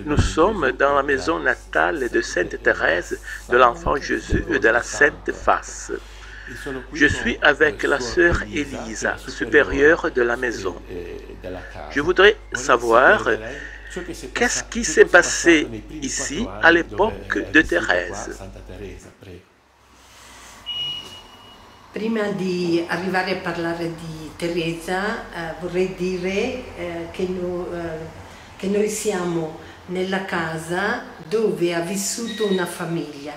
Nous sommes dans la maison natale de Sainte Thérèse de l'Enfant Jésus et de la Sainte Face. Je suis avec la sœur Elisa, supérieure de la maison. Je voudrais savoir qu'est-ce qui s'est passé ici à l'époque de Thérèse. Prima di arrivare a parlare di Teresa vorrei dire che noi siamo nella casa dove ha vissuto una famiglia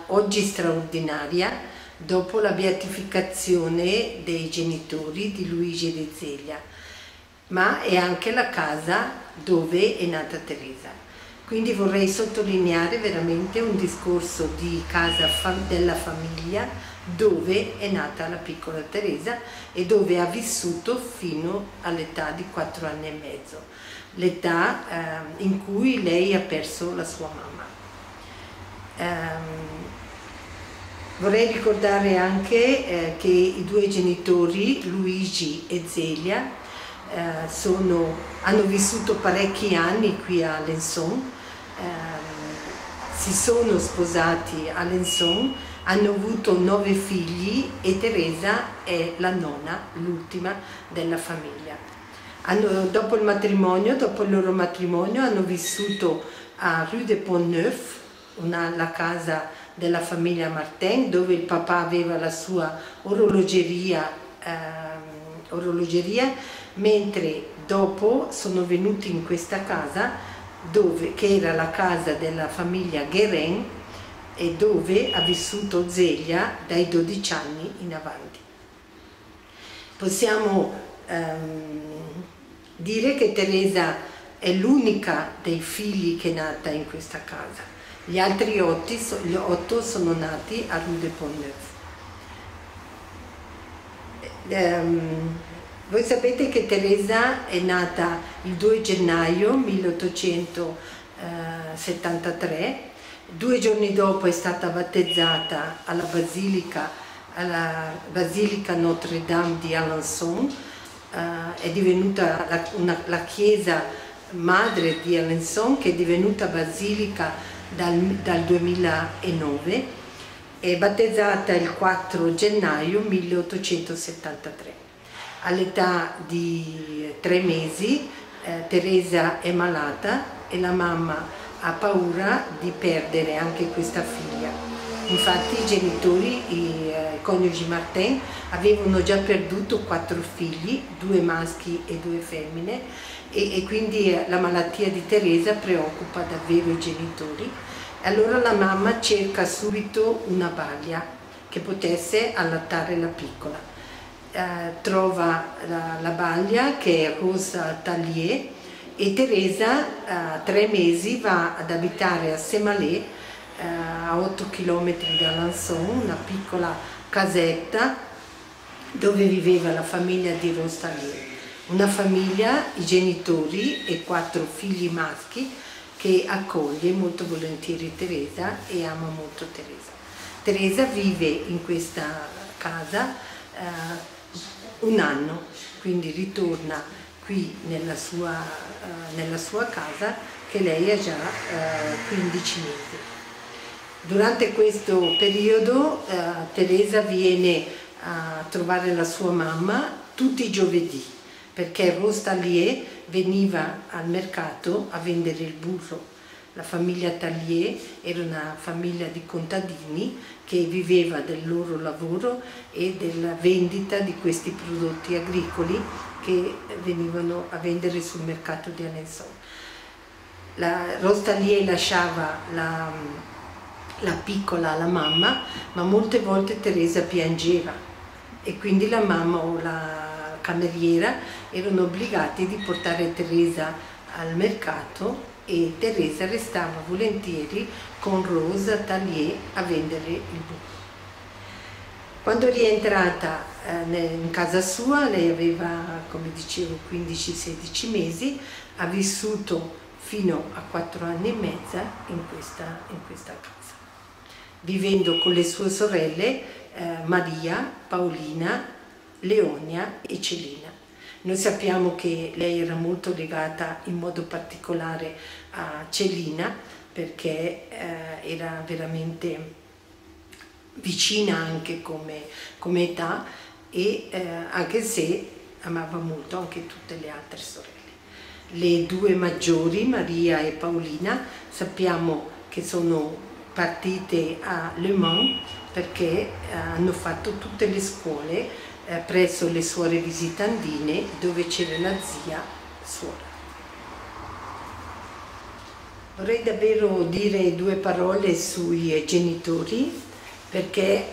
oggi straordinaria dopo la beatificazione dei genitori di Luigi e di Zelia, ma è anche la casa dove è nata Teresa. Quindi vorrei sottolineare veramente un discorso di casa della famiglia dove è nata la piccola Teresa e dove ha vissuto fino all'età di 4 anni e mezzo, l'età in cui lei ha perso la sua mamma. Vorrei ricordare anche che i due genitori, Luigi e Zelia, hanno vissuto parecchi anni qui a Alençon, si sono sposati a Alençon, hanno avuto 9 figli e Teresa è la nona, l'ultima della famiglia. Dopo il loro matrimonio hanno vissuto a Rue de Pont-Neuf, la casa della famiglia Martin, dove il papà aveva la sua orologeria, mentre dopo sono venuti in questa casa che era la casa della famiglia Guérin e dove ha vissuto Zelia dai 12 anni in avanti. Possiamo dire che Teresa è l'unica dei figli che è nata in questa casa. Gli altri 8 sono nati a Rue de Pont-Neuf. Voi sapete che Teresa è nata il 2 gennaio 1873, 2 giorni dopo è stata battezzata alla Basilica Notre-Dame di Alençon, è divenuta la chiesa madre di Alençon, che è divenuta basilica dal 2009, è battezzata il 4 gennaio 1873. All'età di 3 mesi Teresa è malata e la mamma ha paura di perdere anche questa figlia. Infatti i genitori, i coniugi Martin, avevano già perduto 4 figli, 2 maschi e 2 femmine, e quindi la malattia di Teresa preoccupa davvero i genitori. Allora la mamma cerca subito una balia che potesse allattare la piccola. Trova la baglia che è Rosa Tallier e Teresa a 3 mesi va ad abitare a Semalé, a 8 km da Alençon, una piccola casetta dove viveva la famiglia di Rosa Tallier. Una famiglia, i genitori e 4 figli maschi, che accoglie molto volentieri Teresa e ama molto Teresa. Teresa vive in questa casa 1 anno, quindi ritorna qui nella sua casa che lei ha già 15 mesi. Durante questo periodo Teresa viene a trovare la sua mamma tutti i giovedì, perché Rose Tallier veniva al mercato a vendere il burro. La famiglia Tallier era una famiglia di contadini che viveva del loro lavoro e della vendita di questi prodotti agricoli che venivano a vendere sul mercato di Alençon. Rose Tallier lasciava la piccola alla mamma, ma molte volte Teresa piangeva e quindi la mamma o la cameriera erano obbligati di portare Teresa al mercato e Teresa restava volentieri con Rose Tallier a vendere il burro. Quando è rientrata in casa sua, lei aveva, come dicevo, 15-16 mesi, ha vissuto fino a 4 anni e mezzo in questa casa, vivendo con le sue sorelle Maria, Paolina, Leonia e Celina. Noi sappiamo che lei era molto legata in modo particolare a Celina, perché era veramente vicina anche come età, e anche se amava molto anche tutte le altre sorelle. Le due maggiori, Maria e Paolina, sappiamo che sono partite a Le Mans perché hanno fatto tutte le scuole presso le suore visitandine, dove c'era la zia suora. Vorrei davvero dire due parole sui genitori, perché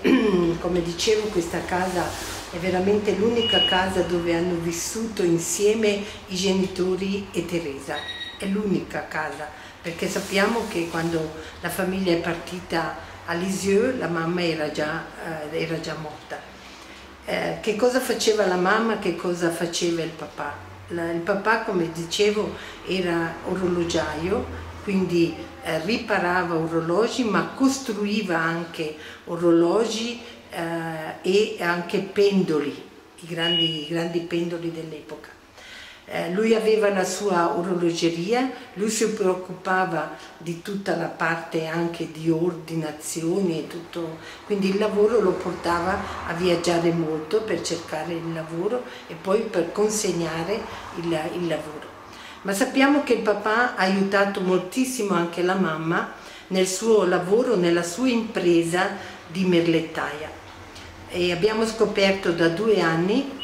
come dicevo questa casa è veramente l'unica casa dove hanno vissuto insieme i genitori e Teresa. È l'unica casa, perché sappiamo che quando la famiglia è partita a Lisieux la mamma era già morta. Che cosa faceva la mamma, che cosa faceva il papà? Il papà, come dicevo, era orologiaio, quindi riparava orologi, ma costruiva anche orologi e anche pendoli, i grandi pendoli dell'epoca. Lui aveva la sua orologeria, lui si preoccupava di tutta la parte anche di ordinazione e tutto, quindi il lavoro lo portava a viaggiare molto per cercare il lavoro e poi per consegnare il lavoro. Ma sappiamo che il papà ha aiutato moltissimo anche la mamma nel suo lavoro, nella sua impresa di merlettaia. E abbiamo scoperto da 2 anni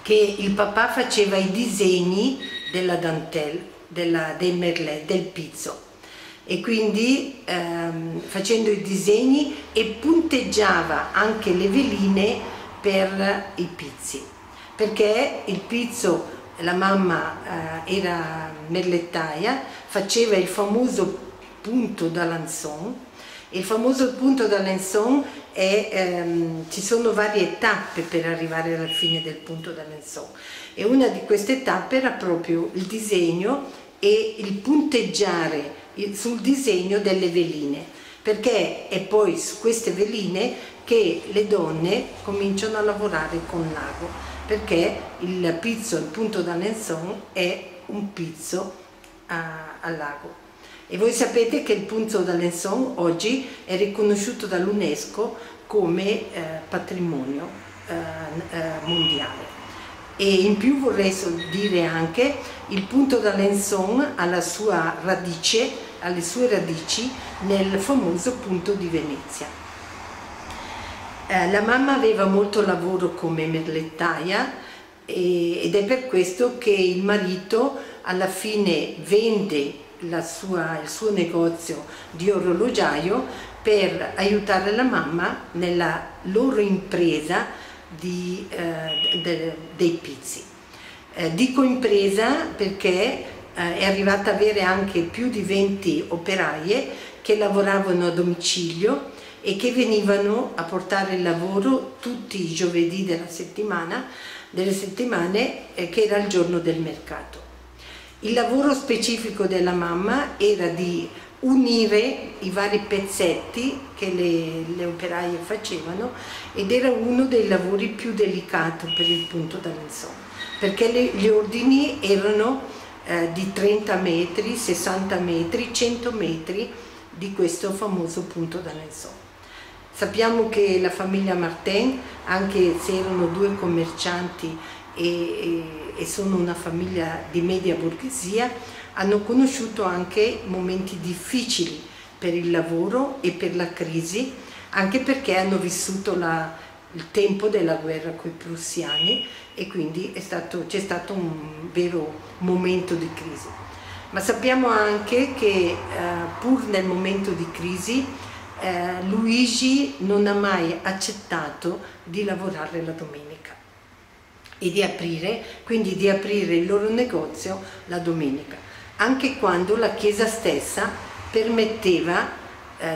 che il papà faceva i disegni della dentelle, del merlet, del pizzo, e quindi facendo i disegni e punteggiava anche le veline per i pizzi, perché il pizzo, la mamma era merlettaia, faceva il famoso punto d'Alençon. Il famoso punto d'Alençon ci sono varie tappe per arrivare alla fine del punto d'Alençon, e una di queste tappe era proprio il disegno e il punteggiare sul disegno delle veline, perché è poi su queste veline che le donne cominciano a lavorare con l'ago, perché il pizzo, il punto d'Alençon, è un pizzo al lago. E voi sapete che il punto d'Alençon oggi è riconosciuto dall'UNESCO come patrimonio mondiale. E in più vorrei dire anche il punto d'Alençon ha la sua radice, ha le sue radici nel famoso punto di Venezia. La mamma aveva molto lavoro come merlettaia ed è per questo che il marito alla fine vende il suo negozio di orologiaio per aiutare la mamma nella loro impresa dei pizzi. Dico impresa perché è arrivata ad avere anche più di 20 operaie che lavoravano a domicilio e che venivano a portare il lavoro tutti i giovedì delle settimane che era il giorno del mercato. Il lavoro specifico della mamma era di unire i vari pezzetti che le operaie facevano, ed era uno dei lavori più delicati per il punto d'Alençon, perché gli ordini erano di 30 metri, 60 metri, 100 metri di questo famoso punto d'Alençon. Sappiamo che la famiglia Martin, anche se erano 2 commercianti e sono una famiglia di media borghesia, hanno conosciuto anche momenti difficili per il lavoro e per la crisi, anche perché hanno vissuto il tempo della guerra con i prussiani, e quindi c'è stato un vero momento di crisi. Ma sappiamo anche che pur nel momento di crisi Luigi non ha mai accettato di lavorare la domenica e di aprire il loro negozio la domenica, anche quando la chiesa stessa permetteva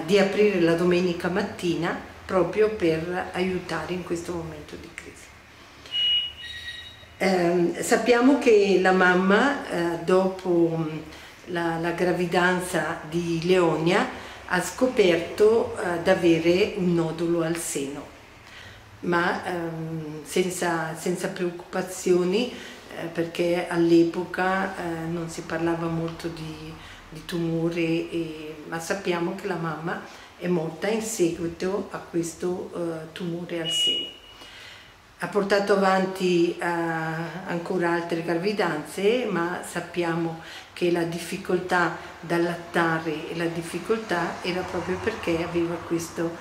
di aprire la domenica mattina proprio per aiutare in questo momento di crisi. Sappiamo che la mamma dopo la gravidanza di Leonia ha scoperto di avere un nodulo al seno. ma senza preoccupazioni, perché all'epoca non si parlava molto di tumore, ma sappiamo che la mamma è morta in seguito a questo tumore al seno. Ha portato avanti ancora altre gravidanze, ma sappiamo che la difficoltà da allattare e la difficoltà era proprio perché aveva questo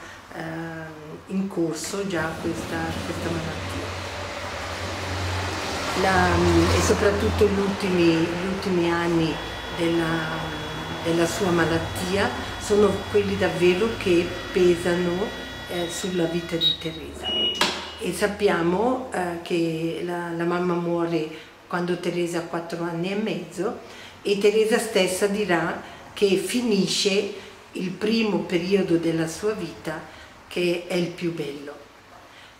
in corso già questa malattia. E soprattutto gli ultimi anni della sua malattia sono quelli davvero che pesano sulla vita di Teresa. E sappiamo che la mamma muore quando Teresa ha 4 anni e mezzo, e Teresa stessa dirà che finisce il primo periodo della sua vita, che è il più bello,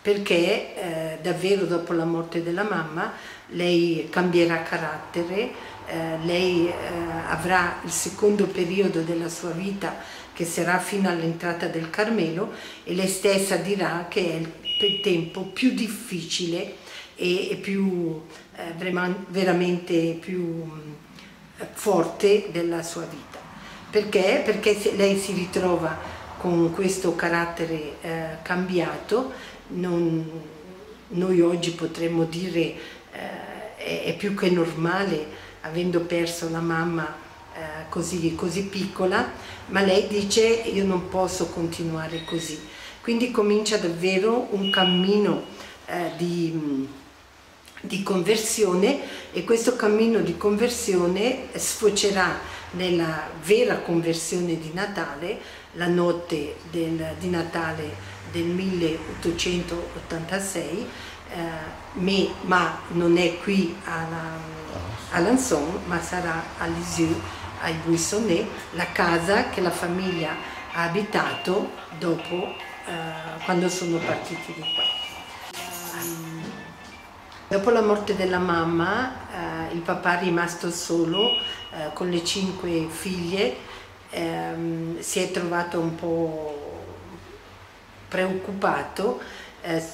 perché davvero dopo la morte della mamma lei cambierà carattere, lei avrà il secondo periodo della sua vita che sarà fino all'entrata del Carmelo, e lei stessa dirà che è il tempo più difficile e più veramente più forte della sua vita. Perché? Perché lei si ritrova con questo carattere cambiato. Noi oggi potremmo dire è più che normale, avendo perso la mamma così piccola, ma lei dice: io non posso continuare così. Quindi comincia davvero un cammino di conversione, e questo cammino di conversione sfocerà nella vera conversione di Natale, la notte di Natale del 1886, ma non è qui a Alençon, ma sarà a Lisieux, ai Buissonnet, la casa che la famiglia ha abitato dopo, quando sono partiti di qua. Dopo la morte della mamma, il papà, rimasto solo con le 5 figlie, si è trovato un po' preoccupato,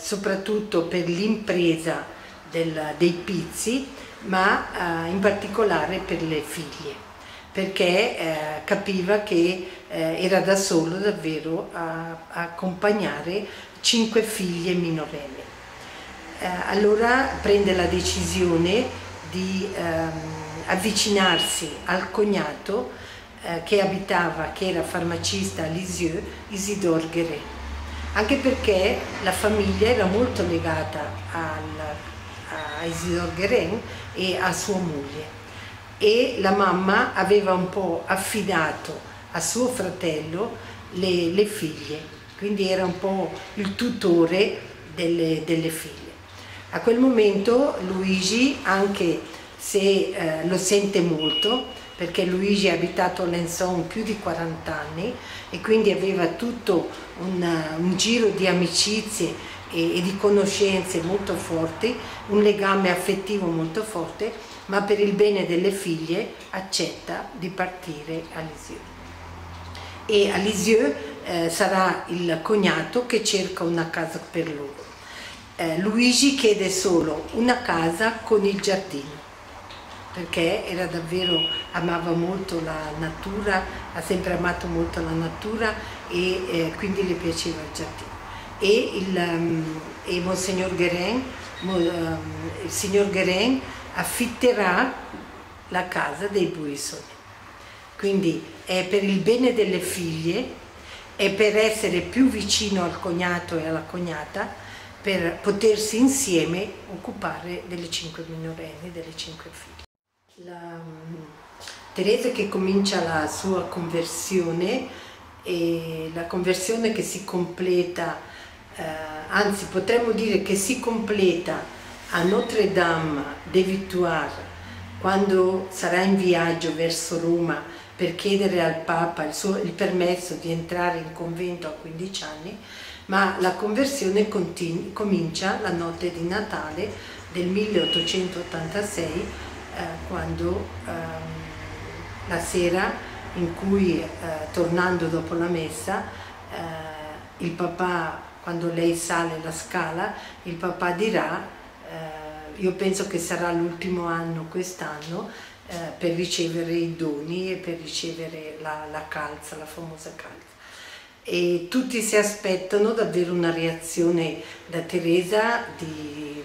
soprattutto per l'impresa dei Pizzi, ma in particolare per le figlie, perché capiva che era da solo davvero a accompagnare 5 figlie minorenni. Allora prende la decisione di avvicinarsi al cognato che era farmacista a Lisieux, Isidore Guérin, anche perché la famiglia era molto legata a Isidore Guérin e a sua moglie, e la mamma aveva un po' affidato a suo fratello le figlie, quindi era un po' il tutore delle figlie. A quel momento Luigi, anche se lo sente molto, perché Luigi ha abitato a Alençon più di 40 anni e quindi aveva tutto un giro di amicizie e di conoscenze molto forti, un legame affettivo molto forte, ma per il bene delle figlie accetta di partire a Lisieux. E a Lisieux sarà il cognato che cerca una casa per loro. Luigi chiede solo una casa con il giardino, perché amava molto la natura, ha sempre amato molto la natura, e quindi le piaceva il giardino. E Monsignor Guérin, il signor Guérin affitterà la casa dei Buissonnet. Quindi è per il bene delle figlie, è per essere più vicino al cognato e alla cognata, per potersi insieme occupare delle 5 minorenni, delle 5 figlie. Teresa che comincia la sua conversione, e la conversione che si completa, anzi potremmo dire che si completa a Notre-Dame des Victoires, quando sarà in viaggio verso Roma per chiedere al Papa il permesso di entrare in convento a 15 anni, ma la conversione comincia la notte di Natale del 1886, quando la sera in cui, tornando dopo la messa, il papà quando lei sale la scala, il papà dirà, io penso che sarà l'ultimo anno quest'anno, per ricevere i doni e per ricevere la calza, la famosa calza. E tutti si aspettano davvero una reazione da Teresa di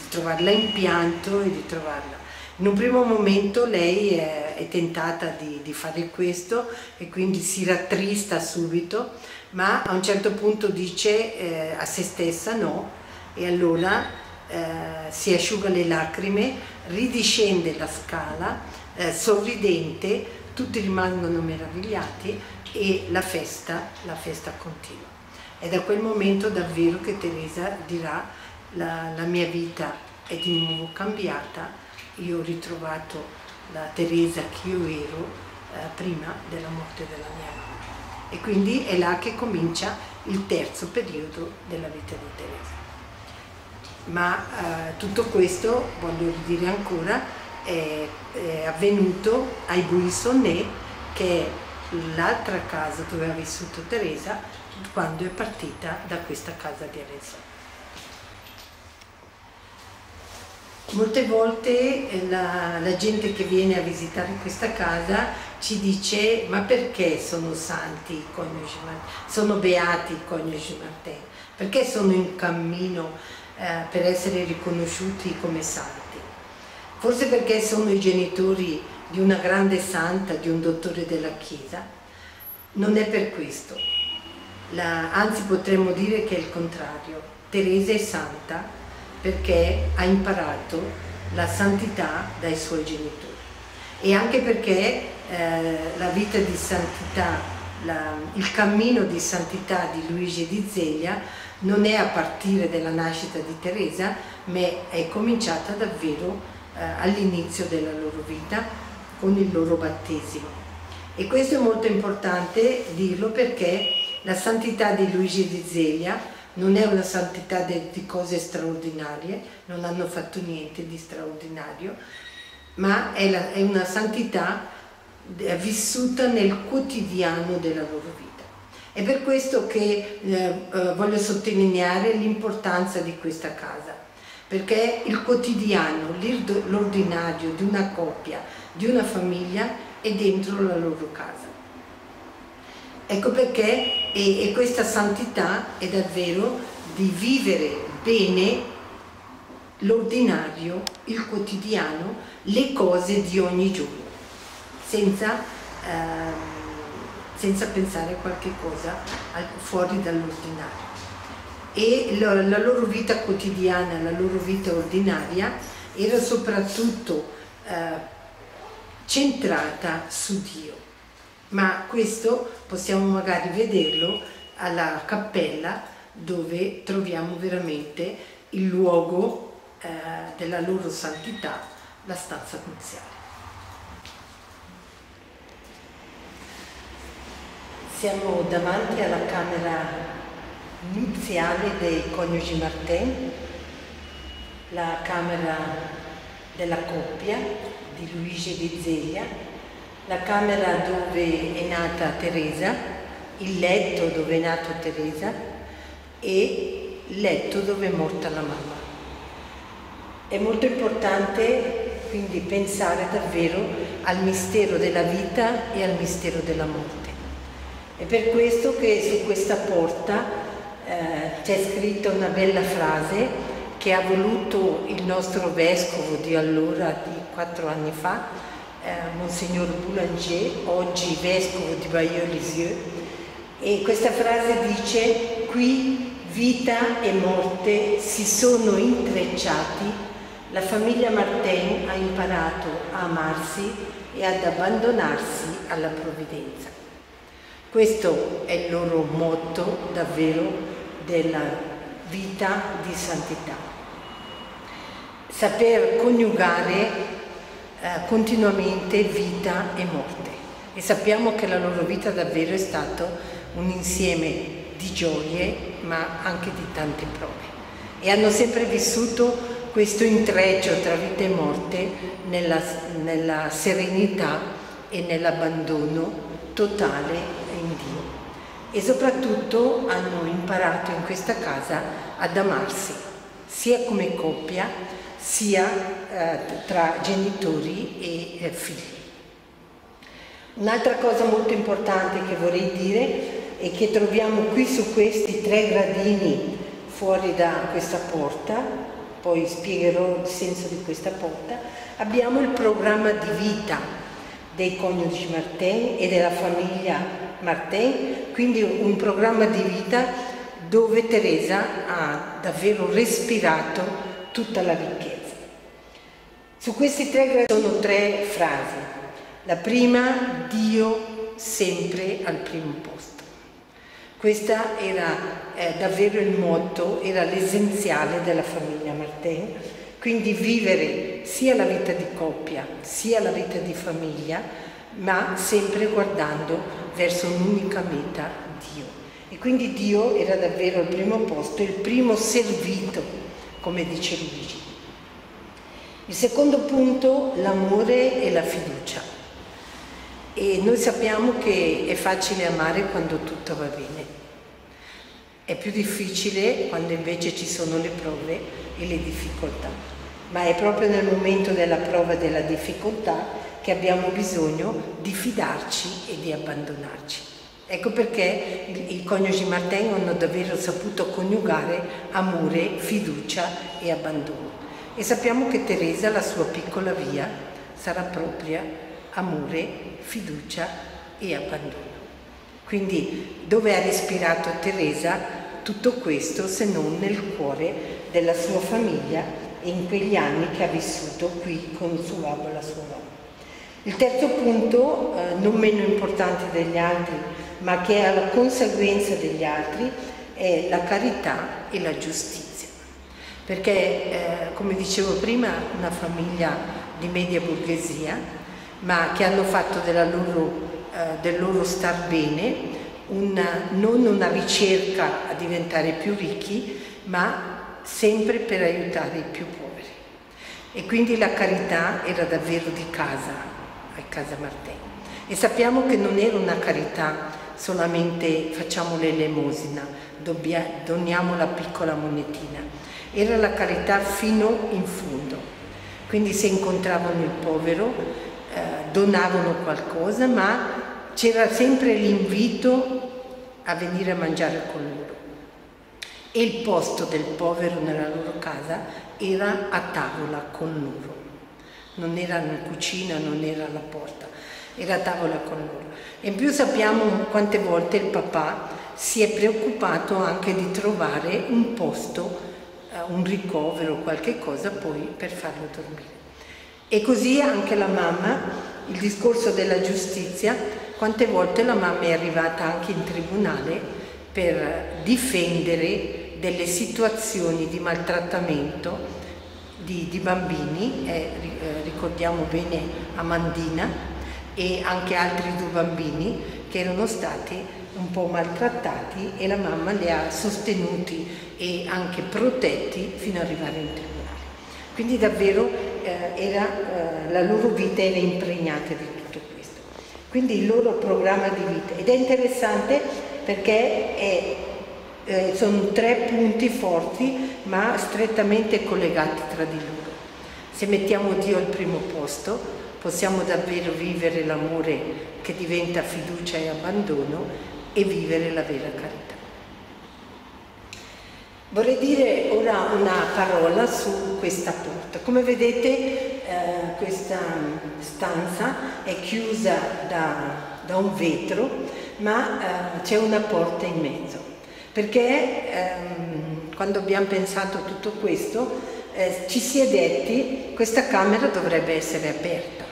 trovarla in pianto e di trovarla. In un primo momento lei è tentata di fare questo e quindi si rattrista subito, ma a un certo punto dice a se stessa no, e allora si asciuga le lacrime, ridiscende la scala, sorridente, tutti rimangono meravigliati e la festa continua. È da quel momento davvero che Teresa dirà: la mia vita è di nuovo cambiata, io ho ritrovato la Teresa che io ero prima della morte della mia mamma. E quindi è là che comincia il terzo periodo della vita di Teresa. Ma tutto questo, voglio dire ancora, è avvenuto ai Buissonnet, che è l'altra casa dove ha vissuto Teresa quando è partita da questa casa di Alençon. Molte volte la gente che viene a visitare questa casa ci dice: ma perché sono santi i coniugi Martin? Sono beati i coniugi Martin? Perché sono in cammino per essere riconosciuti come santi? Forse perché sono i genitori di una grande santa, di un dottore della Chiesa? Non è per questo. Anzi, potremmo dire che è il contrario. Teresa è santa perché ha imparato la santità dai suoi genitori, e anche perché la vita di santità, il cammino di santità di Luigi di Zelia non è a partire dalla nascita di Teresa, ma è cominciata davvero all'inizio della loro vita con il loro battesimo. E questo è molto importante dirlo, perché la santità di Luigi di Zelia non è una santità di cose straordinarie, non hanno fatto niente di straordinario, ma è una santità vissuta nel quotidiano della loro vita. È per questo che voglio sottolineare l'importanza di questa casa, perché il quotidiano, l'ordinario di una coppia, di una famiglia è dentro la loro casa. Ecco perché e questa santità è davvero di vivere bene l'ordinario, il quotidiano, le cose di ogni giorno, senza pensare a qualche cosa fuori dall'ordinario. E la loro vita quotidiana, la loro vita ordinaria era soprattutto centrata su Dio. Ma questo possiamo magari vederlo alla cappella, dove troviamo veramente il luogo della loro santità, la stanza nuziale. Siamo davanti alla camera nuziale dei coniugi Martin, la camera della coppia di Luigi di Zelia, la camera dove è nata Teresa, il letto dove è nata Teresa e il letto dove è morta la mamma. È molto importante quindi pensare davvero al mistero della vita e al mistero della morte. È per questo che su questa porta c'è scritta una bella frase che ha voluto il nostro vescovo di allora, di 4 anni fa, Monsignor Boulanger, oggi vescovo di Bayeux-Lisieux, e questa frase dice: qui vita e morte si sono intrecciati, la famiglia Martin ha imparato a amarsi e ad abbandonarsi alla provvidenza. Questo è il loro motto davvero della vita di santità. Saper coniugare continuamente vita e morte, e sappiamo che la loro vita davvero è stato un insieme di gioie ma anche di tante prove, e hanno sempre vissuto questo intreccio tra vita e morte nella serenità e nell'abbandono totale in Dio. e soprattutto hanno imparato in questa casa ad amarsi, sia come coppia, sia tra genitori e figli. Un'altra cosa molto importante che vorrei dire è che troviamo qui su questi 3 gradini fuori da questa porta, poi spiegherò il senso di questa porta, abbiamo il programma di vita dei coniugi Martin e della famiglia Martin, quindi un programma di vita dove Teresa ha davvero respirato tutta la ricchezza. Su questi 3 gradini sono 3 frasi. La prima, Dio sempre al primo posto. Questa era davvero il motto, era l'essenziale della famiglia Martin, quindi vivere sia la vita di coppia, sia la vita di famiglia, ma sempre guardando verso un'unica meta, Dio. E quindi Dio era davvero al primo posto, il primo servito, come dice Luigi. Il secondo punto, l'amore e la fiducia. E noi sappiamo che è facile amare quando tutto va bene, è più difficile quando invece ci sono le prove e le difficoltà, ma è proprio nel momento della prova e della difficoltà che abbiamo bisogno di fidarci e di abbandonarci. Ecco perché i coniugi Martin hanno davvero saputo coniugare amore, fiducia e abbandono. E sappiamo che Teresa, la sua piccola via, sarà propria amore, fiducia e abbandono. Quindi dove ha respirato Teresa tutto questo se non nel cuore della sua famiglia e in quegli anni che ha vissuto qui con il suo babbo e la sua mamma. Il terzo punto, non meno importante degli altri, ma che è alla conseguenza degli altri, è la carità e la giustizia. Perché, come dicevo prima, una famiglia di media borghesia, ma che hanno fatto del loro star bene non una ricerca a diventare più ricchi, ma sempre per aiutare i più poveri. E quindi la carità era davvero di casa, a Casa Martin. E sappiamo che non era una carità solamente facciamo l'elemosina, doniamo la piccola monetina, era la carità fino in fondo. Quindi se incontravano il povero, donavano qualcosa, ma c'era sempre l'invito a venire a mangiare con loro. E il posto del povero nella loro casa era a tavola con loro. Non era in cucina, non era alla porta, era a tavola con loro. E in più sappiamo quante volte il papà si è preoccupato anche di trovare un posto, un ricovero, qualche cosa poi per farlo dormire. E così anche la mamma, il discorso della giustizia, quante volte la mamma è arrivata anche in tribunale per difendere delle situazioni di maltrattamento di bambini, ricordiamo bene Amandina e anche altri 2 bambini che erano stati un po' maltrattati e la mamma li ha sostenuti e anche protetti fino ad arrivare in tribunale. Quindi davvero la loro vita era impregnata di tutto questo. Quindi il loro programma di vita. Ed è interessante perché sono 3 punti forti ma strettamente collegati tra di loro. Se mettiamo Dio al primo posto, possiamo davvero vivere l'amore che diventa fiducia e abbandono e vivere la vera carità. Vorrei dire ora una parola su questa porta. Come vedete questa stanza è chiusa da un vetro, ma c'è una porta in mezzo. Perché quando abbiamo pensato a tutto questo ci si è detti questa camera dovrebbe essere aperta,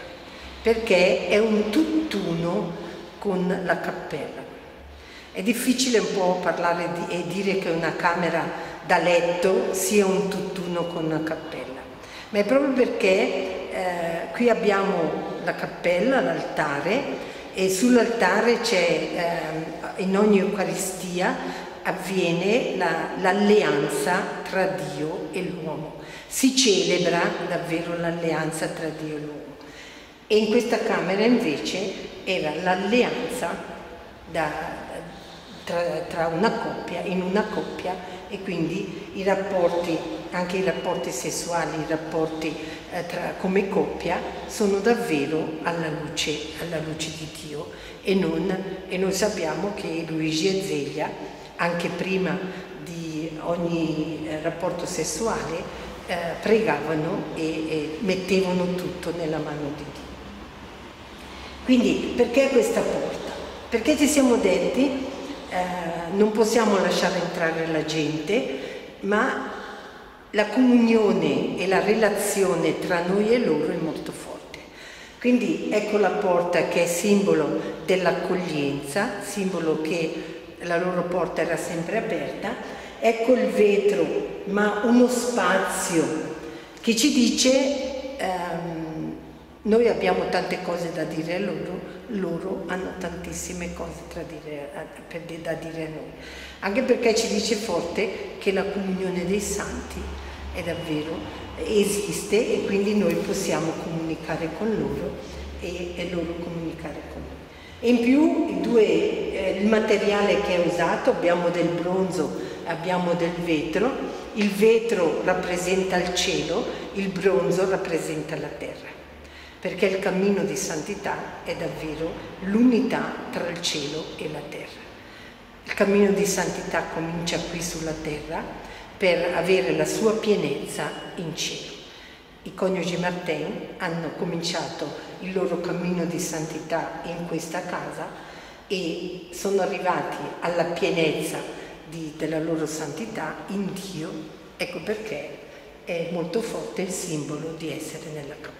perché è un tutt'uno con la cappella. È difficile un po' parlare e dire che una camera da letto sia un tutt'uno con una cappella, ma è proprio perché qui abbiamo la cappella, l'altare, e sull'altare c'è, in ogni Eucaristia avviene l'alleanza tra Dio e l'uomo. Si celebra davvero l'alleanza tra Dio e l'uomo. E in questa camera invece era l'alleanza tra una coppia, in una coppia, e quindi i rapporti, anche i rapporti sessuali, i rapporti come coppia sono davvero alla luce di Dio, e noi sappiamo che Luigi e Zelia, anche prima di ogni rapporto sessuale, pregavano e mettevano tutto nella mano di Dio. Quindi perché questa porta? Perché ci siamo detti non possiamo lasciare entrare la gente, ma la comunione e la relazione tra noi e loro è molto forte. Quindi ecco la porta che è simbolo dell'accoglienza, simbolo che la loro porta era sempre aperta. Ecco il vetro, ma uno spazio che ci dice noi abbiamo tante cose da dire a loro hanno tantissime cose da dire a noi. Anche perché ci dice forte che la comunione dei santi è davvero, esiste, e quindi noi possiamo comunicare con loro e loro comunicare con noi. E in più il materiale che è usato, abbiamo del bronzo, abbiamo del vetro. Il vetro rappresenta il cielo, il bronzo rappresenta la terra, perché il cammino di santità è davvero l'unità tra il cielo e la terra. Il cammino di santità comincia qui sulla terra per avere la sua pienezza in cielo. I coniugi Martin hanno cominciato il loro cammino di santità in questa casa e sono arrivati alla pienezza della loro santità in Dio. Ecco perché è molto forte il simbolo di essere nella cappella.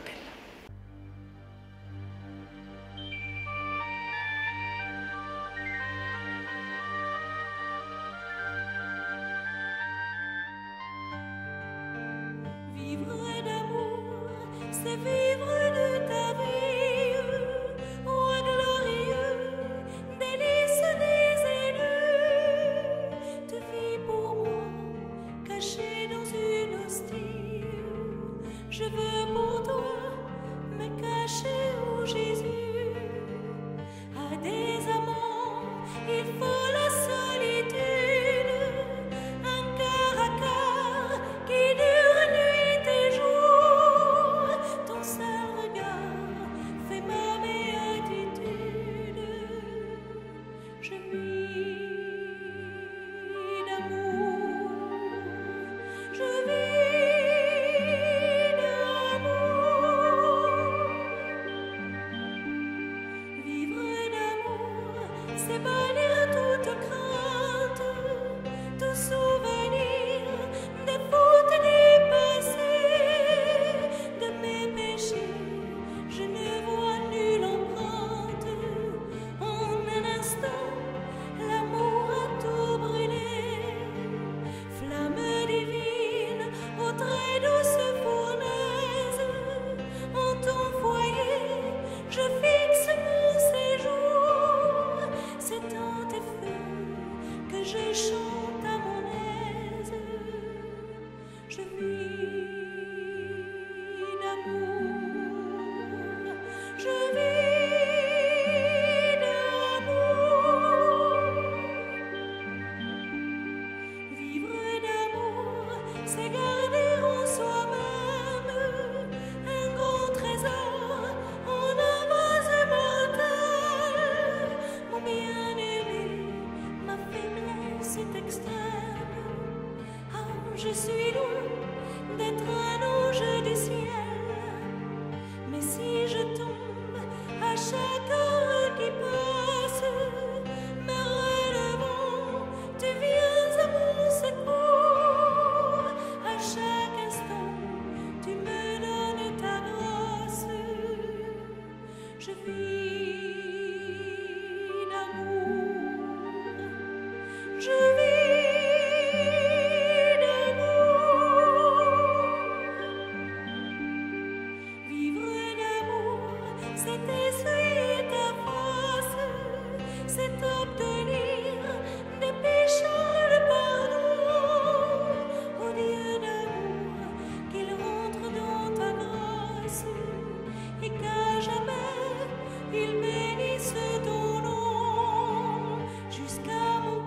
C'est vivre de ta vie, roi glorieux, délice des élus. Tu vis pour moi, caché dans une hostie. Je veux pour toi me cacher, ô Jésus. À des amants, il faut la solitude, un cœur à cœur qui dure nuit et jour. Ton seul regard fait ma béatitude. Je vis d'amour, je vis d'amour. Vivre d'amour, c'est bannir toute crainte, tout souvenir des fautes dépassées, de mes péchés. Je ne vois nulle empreinte. En un instant, l'amour a tout brûlé. Flamme divine, aux très douces fournaises, en ton foyer, je fixe mon séjour. C'est dans tes feux que je chante à mon aise. Je vis d'amour, je vis d'amour. Vivre d'amour, c'est garder en soi-même un grand trésor en un vase mortel. Mon bien-aimé, ma faiblesse est extrême. Ah, je suis loin d'être un ange du ciel. Mais si je tombe à chaque heure qui passe, me relevant, tu viens à mon secours. À chaque instant, tu me donnes ta grâce. Je vis d'amour, je vis d'amour. Vivre d'amour, c'est essuyer ta face, c'est obtenir des pécheurs le pardon. Ô Dieu d'amour, qu'il rentre dans ta grâce et qu'à jamais il bénisse ton nom jusqu'à mon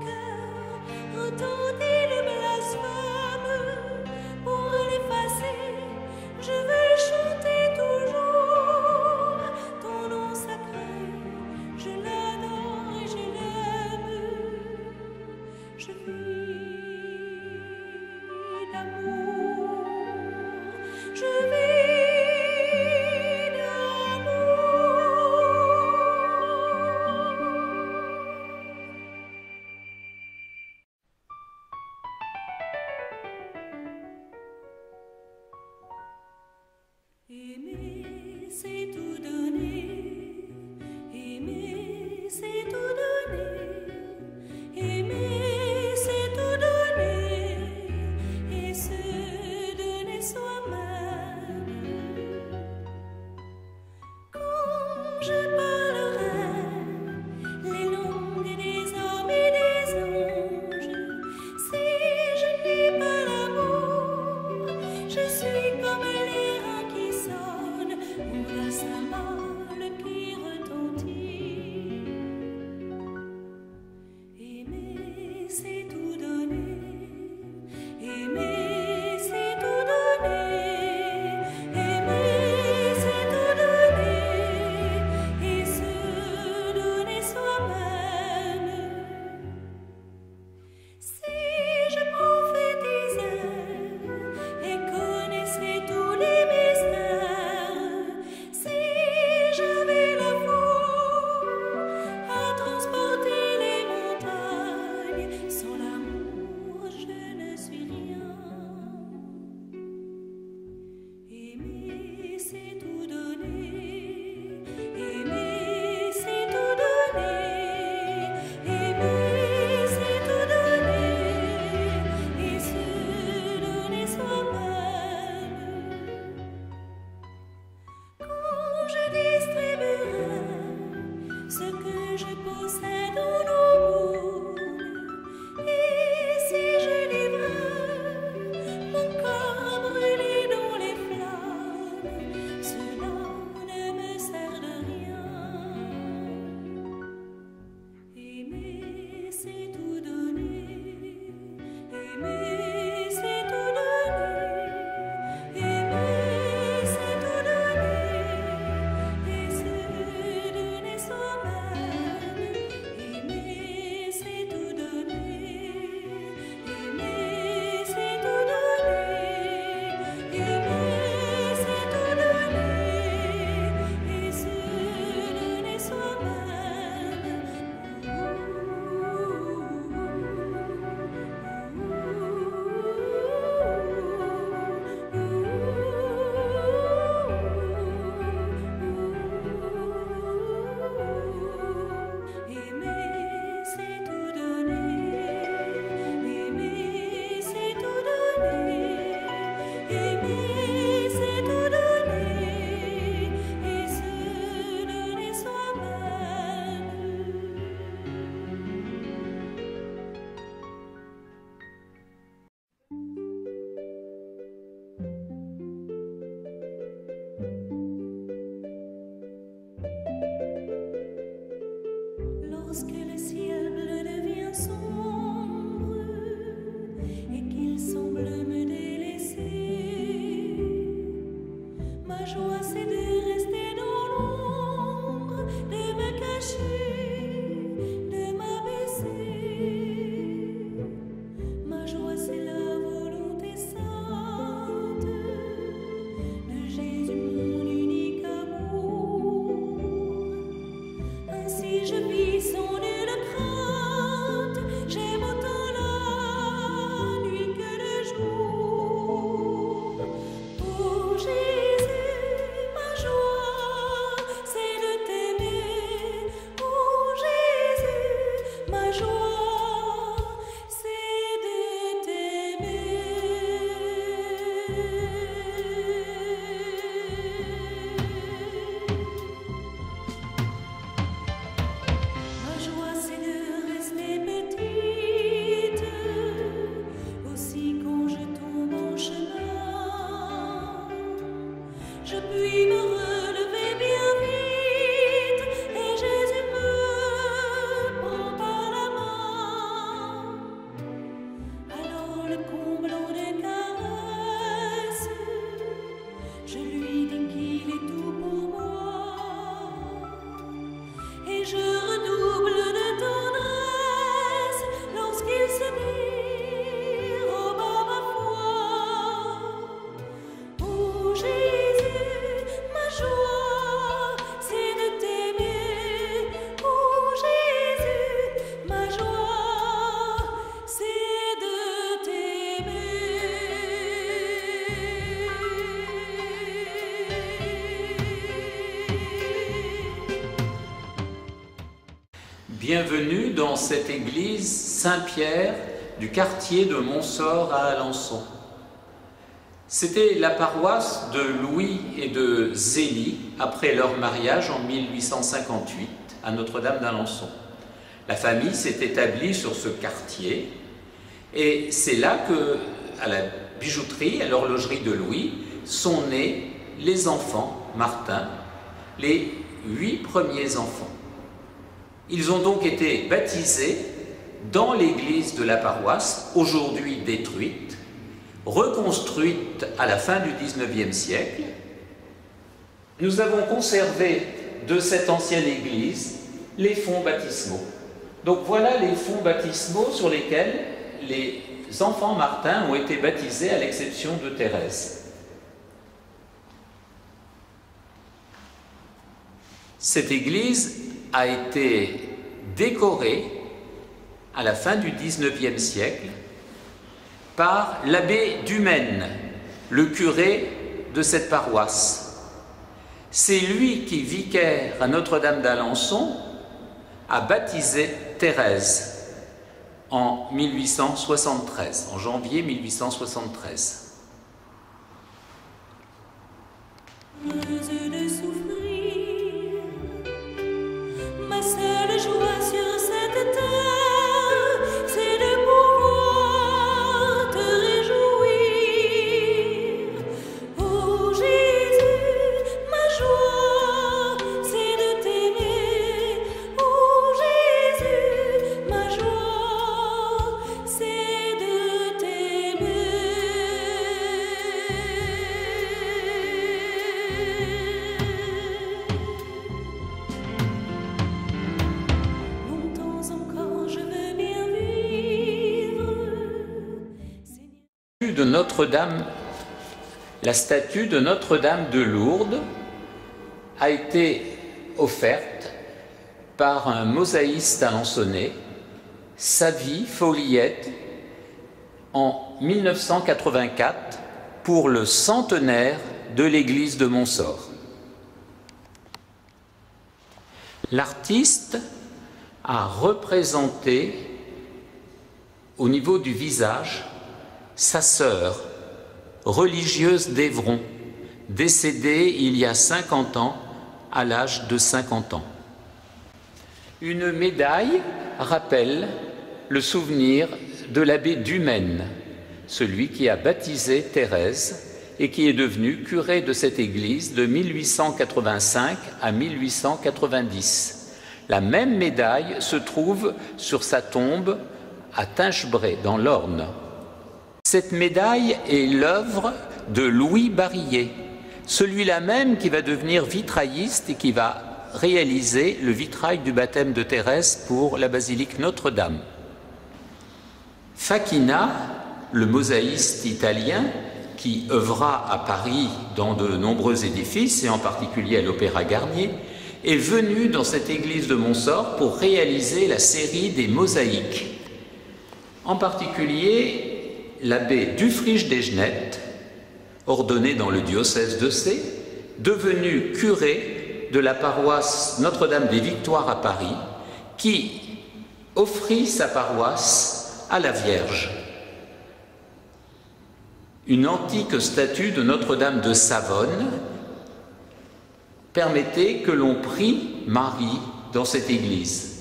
Bienvenue dans cette église Saint-Pierre du quartier de Montsort à Alençon. C'était la paroisse de Louis et de Zélie après leur mariage en 1858 à Notre-Dame d'Alençon. La famille s'est établie sur ce quartier et c'est là que, à la bijouterie, à l'horlogerie de Louis, sont nés les enfants Martin, les 8 premiers enfants. Ils ont donc été baptisés dans l'église de la paroisse, aujourd'hui détruite, reconstruite à la fin du XIXe siècle. Nous avons conservé de cette ancienne église les fonts baptismaux. Donc voilà les fonts baptismaux sur lesquels les enfants Martin ont été baptisés à l'exception de Thérèse. Cette église a été décorée à la fin du XIXe siècle par l'abbé Dumaine, le curé de cette paroisse. C'est lui qui, vicaire à Notre-Dame d'Alençon, a baptisé Thérèse en 1873, en janvier 1873. Heureuse de souffrir, ma seule joie sur cette terre, c'est de pouvoir te réjouir. Oh Jésus, ma joie, c'est de t'aimer. Oh Jésus, ma joie, c'est de Longtemps encore je veux bien vivre, Seigneur. De Notre-Dame, la statue de Notre-Dame de Lourdes a été offerte par un mosaïste alençonnais, Savy Folliette, en 1984 pour le centenaire de l'église de Montsort. L'artiste a représenté au niveau du visage sa sœur, religieuse d'Évron, décédée il y a 50 ans à l'âge de 50 ans. Une médaille rappelle le souvenir de l'abbé Dumaine, celui qui a baptisé Thérèse et qui est devenu curé de cette église de 1885 à 1890. La même médaille se trouve sur sa tombe à Tinchebray, dans l'Orne. Cette médaille est l'œuvre de Louis Barillet, celui-là même qui va devenir vitrailliste et qui va réaliser le vitrail du baptême de Thérèse pour la basilique Notre-Dame. Facchina, le mosaïste italien, qui œuvra à Paris dans de nombreux édifices, et en particulier à l'Opéra Garnier, est venu dans cette église de Montsort pour réaliser la série des mosaïques. En particulier, l'abbé Dufrige d'Egenette, ordonné dans le diocèse de Sées, devenu curé de la paroisse Notre-Dame des Victoires à Paris, qui offrit sa paroisse à la Vierge. Une antique statue de Notre-Dame de Savonne permettait que l'on prie Marie dans cette église.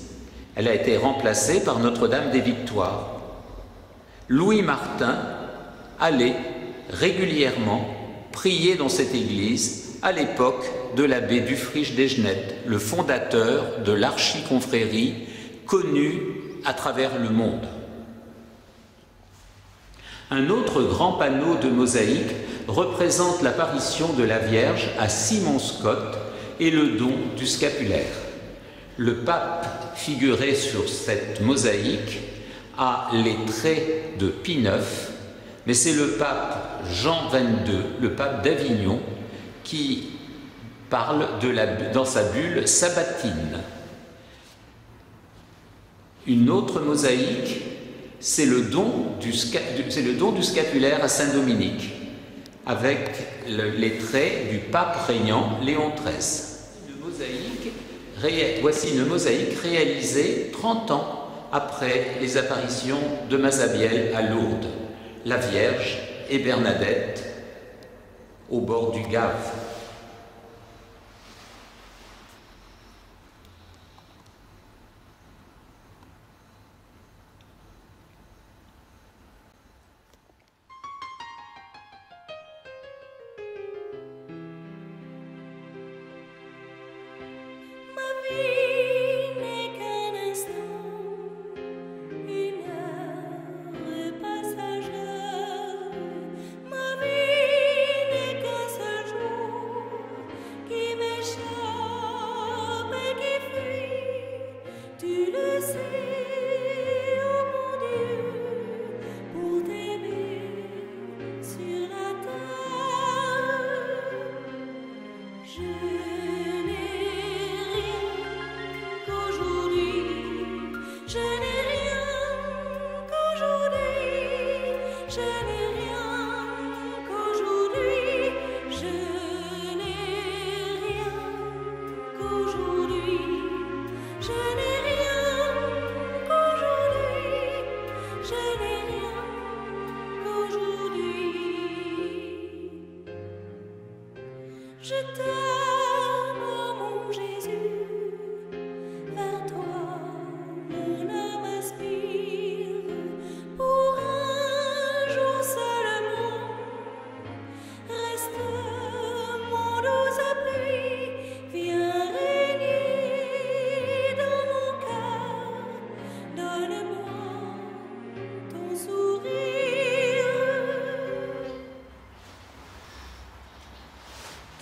Elle a été remplacée par Notre-Dame des Victoires. Louis Martin allait régulièrement prier dans cette église à l'époque de l'abbé Dufrige d'Egenette, le fondateur de l'archiconfrérie connue à travers le monde. Un autre grand panneau de mosaïque représente l'apparition de la Vierge à Simon-Scott et le don du scapulaire. Le pape figuré sur cette mosaïque a les traits de Pie IX, mais c'est le pape Jean XXII, le pape d'Avignon, qui parle dans sa bulle sabbatine. Une autre mosaïque, c'est le don du scapulaire à Saint-Dominique, avec les traits du pape régnant Léon XIII. Voici une mosaïque réalisée 30 ans après les apparitions de Mazabiel à Lourdes, la Vierge et Bernadette au bord du Gave.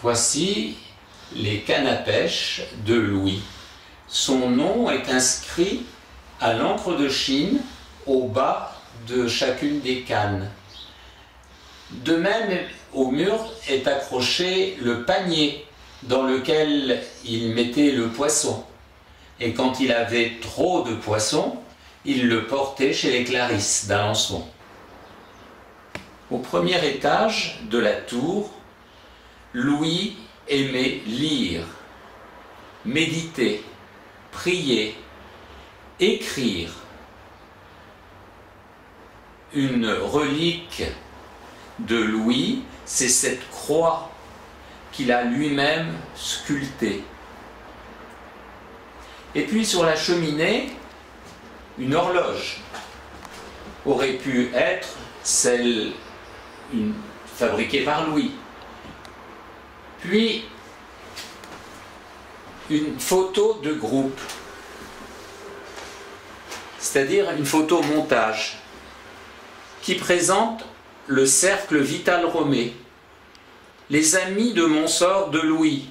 Voici les cannes à pêche de Louis. Son nom est inscrit à l'encre de Chine au bas de chacune des cannes. De même, au mur est accroché le panier dans lequel il mettait le poisson. Et quand il avait trop de poissons, il le portait chez les Clarisses d'Alençon. Au premier étage de la tour, Louis aimait lire, méditer, prier, écrire. Une relique de Louis, c'est cette croix qu'il a lui-même sculptée. Et puis sur la cheminée, une horloge aurait pu être celle fabriquée par Louis. Puis une photo de groupe, c'est-à-dire une photo montage qui présente le cercle vital romé, les amis de Montsort de Louis,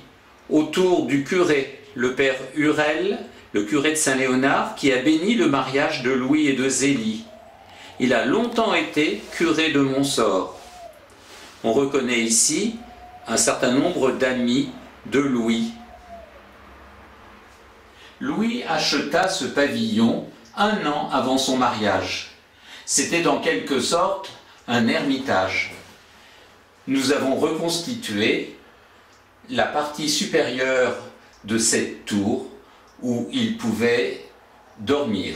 autour du curé, le père Hurel, le curé de Saint-Léonard, qui a béni le mariage de Louis et de Zélie. Il a longtemps été curé de Montsort. On reconnaît ici un certain nombre d'amis de Louis. Louis acheta ce pavillon 1 an avant son mariage. C'était en quelque sorte un ermitage. Nous avons reconstitué la partie supérieure de cette tour où il pouvait dormir.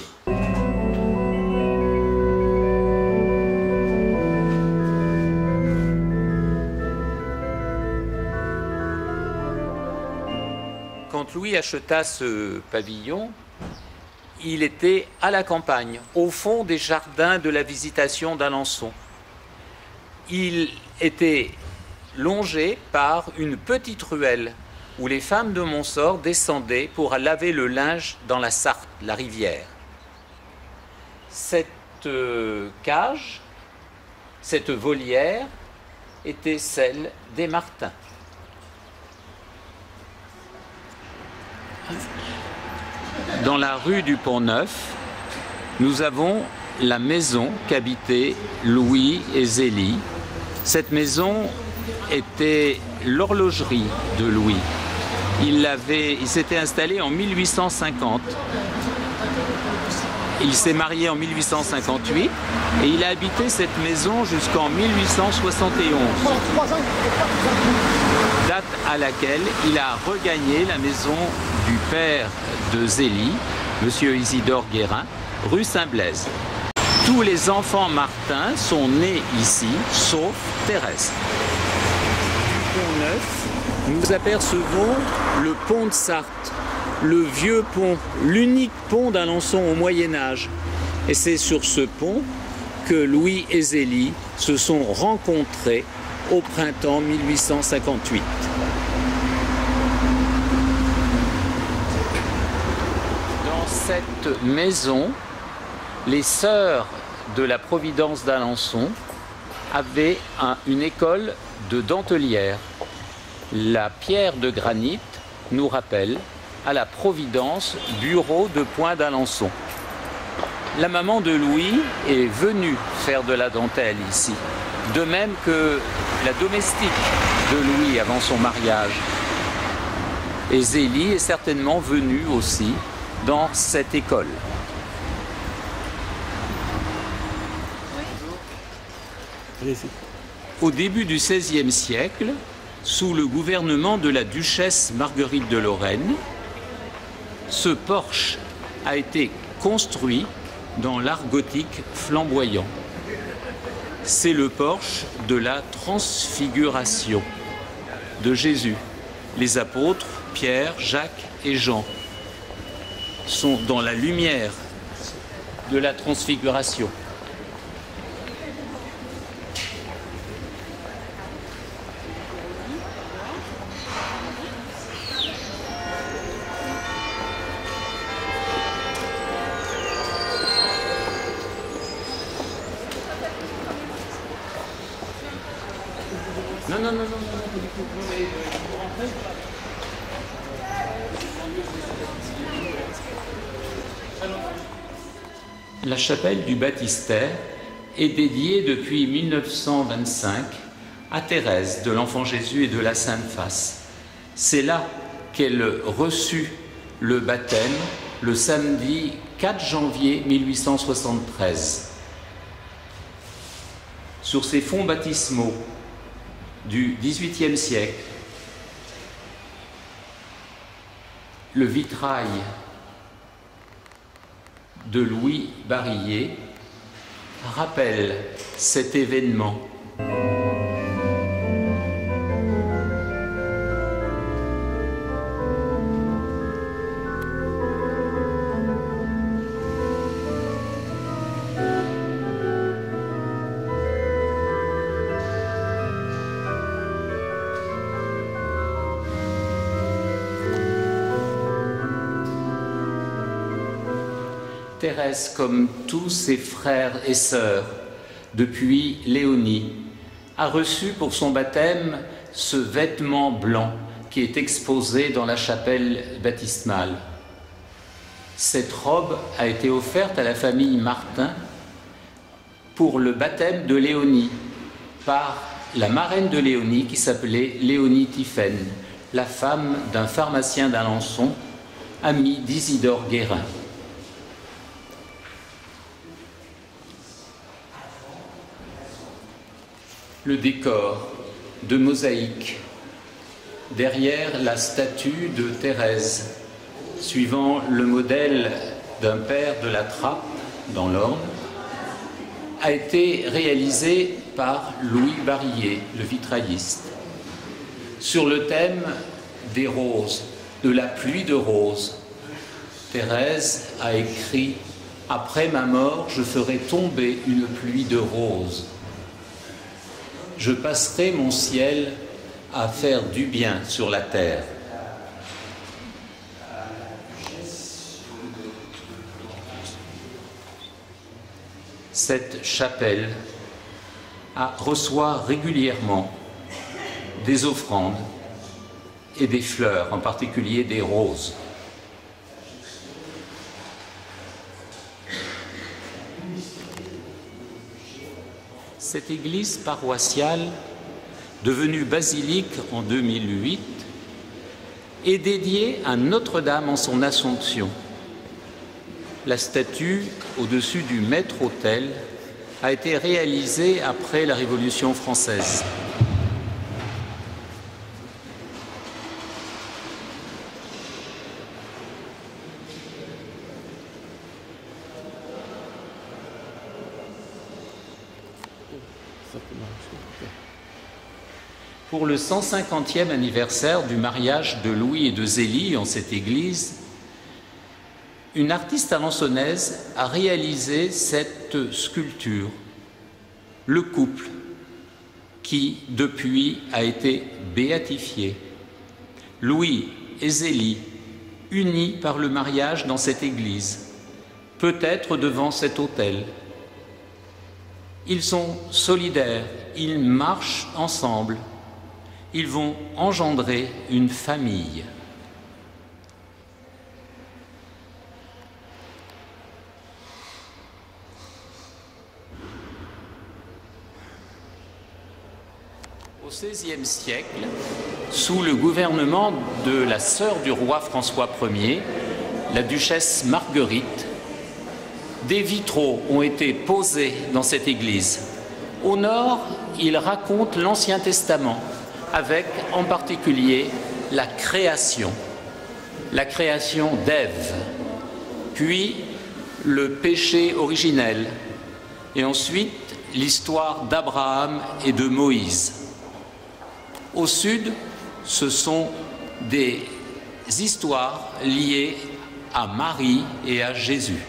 Quand Louis acheta ce pavillon, il était à la campagne, au fond des jardins de la Visitation d'Alençon. Il était longé par une petite ruelle où les femmes de Montsort descendaient pour laver le linge dans la Sarthe, la rivière. Cette cage, cette volière, était celle des Martins. Dans la rue du Pont-Neuf, nous avons la maison qu'habitaient Louis et Zélie. Cette maison était l'horlogerie de Louis. Il s'était installé en 1850. Il s'est marié en 1858 et il a habité cette maison jusqu'en 1871. Date à laquelle il a regagné la maison du père de Zélie, M. Isidore Guérin, rue Saint-Blaise. Tous les enfants Martins sont nés ici, sauf Thérèse. 1909, nous apercevons le pont de Sarthe, le vieux pont, l'unique pont d'Alençon au Moyen-Âge. Et c'est sur ce pont que Louis et Zélie se sont rencontrés au printemps 1858. Dans cette maison, les sœurs de la Providence d'Alençon avaient une école de dentelière. La pierre de granit nous rappelle à la Providence, bureau de Point d'Alençon. La maman de Louis est venue faire de la dentelle ici, de même que la domestique de Louis avant son mariage. Et Zélie est certainement venue aussi dans cette école. Au début du XVIe siècle, sous le gouvernement de la duchesse Marguerite de Lorraine, ce porche a été construit dans l'art gothique flamboyant. C'est le porche de la transfiguration de Jésus. Les apôtres, Pierre, Jacques et Jean, sont dans la lumière de la transfiguration. Non. La chapelle du baptistère est dédiée depuis 1925 à Thérèse de l'Enfant Jésus et de la Sainte Face. C'est là qu'elle reçut le baptême le samedi 4 janvier 1873. Sur ces fonds baptismaux du XVIIIe siècle, le vitrail de Louis Barillet rappelle cet événement. Thérèse, comme tous ses frères et sœurs, depuis Léonie, a reçu pour son baptême ce vêtement blanc qui est exposé dans la chapelle baptismale. Cette robe a été offerte à la famille Martin pour le baptême de Léonie par la marraine de Léonie qui s'appelait Léonie Tiphaine, la femme d'un pharmacien d'Alençon, ami d'Isidore Guérin. Le décor de mosaïque derrière la statue de Thérèse, suivant le modèle d'un père de la Trappe dans l'Orne, a été réalisé par Louis Barillet, le vitrailliste, sur le thème des roses, de la pluie de roses. Thérèse a écrit « Après ma mort, je ferai tomber une pluie de roses. Je passerai mon ciel à faire du bien sur la terre. » Cette chapelle reçoit régulièrement des offrandes et des fleurs, en particulier des roses. Cette église paroissiale, devenue basilique en 2008, est dédiée à Notre-Dame en son Assomption. La statue au-dessus du maître-autel a été réalisée après la Révolution française. Pour le 150e anniversaire du mariage de Louis et de Zélie en cette église, une artiste alençonnaise a réalisé cette sculpture, le couple qui, depuis, a été béatifié. Louis et Zélie, unis par le mariage dans cette église, peut-être devant cet autel. Ils sont solidaires, ils marchent ensemble, ils vont engendrer une famille. Au XVIe siècle, sous le gouvernement de la sœur du roi François Ier, la duchesse Marguerite, des vitraux ont été posés dans cette église. Au nord, ils racontent l'Ancien Testament, avec en particulier la création d'Ève, puis le péché originel, et ensuite l'histoire d'Abraham et de Moïse. Au sud, ce sont des histoires liées à Marie et à Jésus.